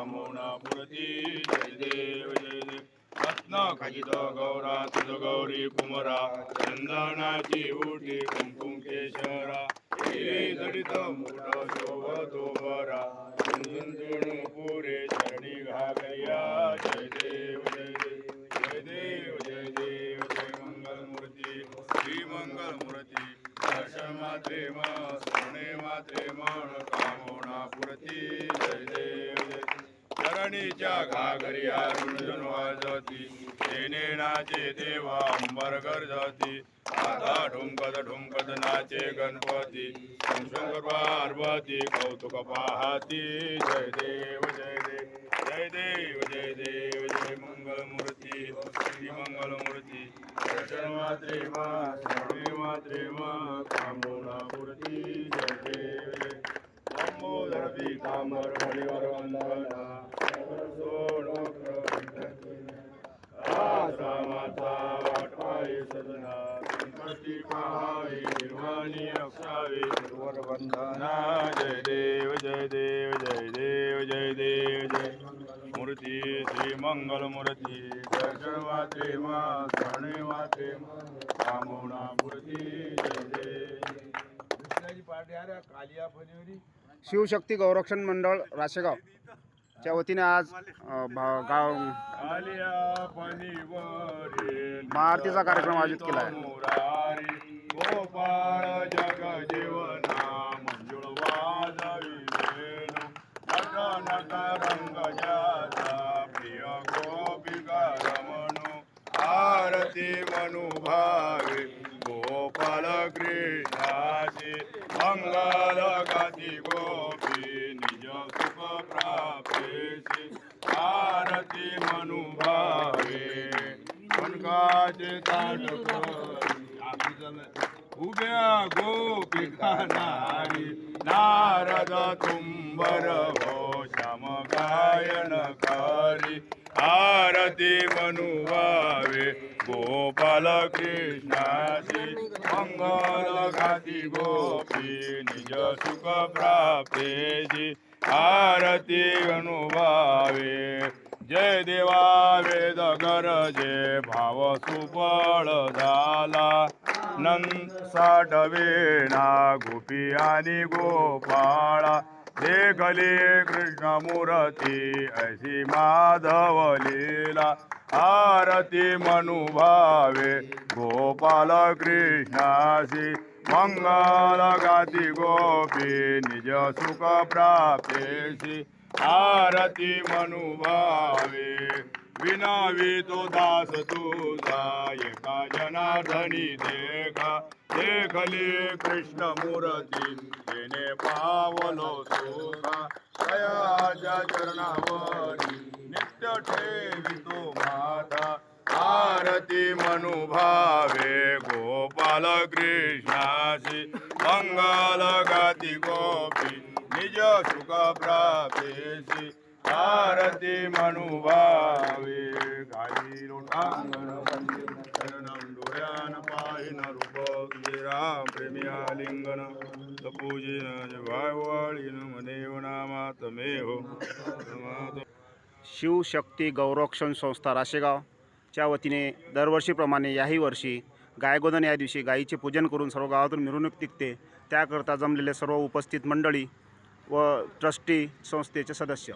कामोना पुरती जय देव जय देव रत्न खचित गौरा तुझ गौरी कुमरा चंदनाची उठी कुंकुम केशरा जडित मुठ शोभतो बरा झुंझुण पुरे चरणी घागरिया जय देव जय देव जय देव जय देव जय मंगल मूर्ती श्री मंगल मूर्ती दर्शन मात्रे स्मरणे मात्रे मन कामोना पुरती जय देव जय चरणीच्या घागरिया रुणझुण वाजती तेने नाचे देवा अंबर गरजती आता ठुमकत नाचे गणपती शंकर पार्वती कौतुक पाहती जय देव जय देव जय देव जय देव जय मंगल मूर्ती श्री मंगल मूर्ती दर्शन मात्रे मात्रे कामोना मूर्ती जय देव जय लंबोदर पीतांबर मणिवर वंदना माता वाटवाई सदना गणपती पाहावी निर्वाणी रक्षावी गुरुवर वंदना जय देव जय देव जय देव जय देव जय मूर्ती श्री मंगल मूर्ती दर्शन मात्रे स्मरणे मात्रे कामोना मूर्ती जय देव कृष्णाजी पार्टी आ रहा कालिया फनीवरी शिवशक्ती गौरक्षण मंडळ राशेगाव च्या वतीने आज गाव महाआरतीचा कार्यक्रम आयोजित केला आहे. गोपाळ जग जीवना मंजुळ वाजवी वेणू नट रंग जाता प्रिय गोपिका रमणू आरती मनुभावे गोपाल कृष्णाची मंगल गाती गोपी निज सुख प्राप्तेसी आरती मनुभावे कनकाचे ताट उभ्या गोपिका नारी नारद तुंबर हो श्याम गायन कारी आरती मनुभावे गोपाल कृष्णाची मंगल गाती गोपी निज सुख प्राप्तेची आरती अनुभावे जय देवा वेद गरजे भाव सुफळ झाला नंद साठवेना गोपी आणि गोपाळा देखले कृष्ण मूर्ती ऐसी माधव लीला आरती मनुभावे गोपाल कृष्णासी मंगल गाती गोपी निज सुख प्राप्तेसी आरती मनुभावे विनावी तो दास तुझा एका जनार्दनी देखा देखले कृष्ण मूर्ती तेने पावलो सुखा तयाच्या चरणावरी नित्य ठेवितो माता आरती मनुभावे गोपाल कृष्णासी मंगल गाती गोपी निज सुख प्राप्तेसी आरती मनुभावे गाई लोटांगण शरणं डोळ्यान पाहिन रूप तुझे राम प्रेमी आलिंगन पूजिन वाळीन मनेव नामा तमे हो. शिवशक्ती गौरक्षण संस्था राशेगाव च्या वतीने दरवर्षीप्रमाणे याही वर्षी गायगोधन या दिवशी गायीचे पूजन करून सर्व गावातून मिरवणूक निघते. त्याकरता जमलेले सर्व उपस्थित मंडळी व ट्रस्टी संस्थेचे सदस्य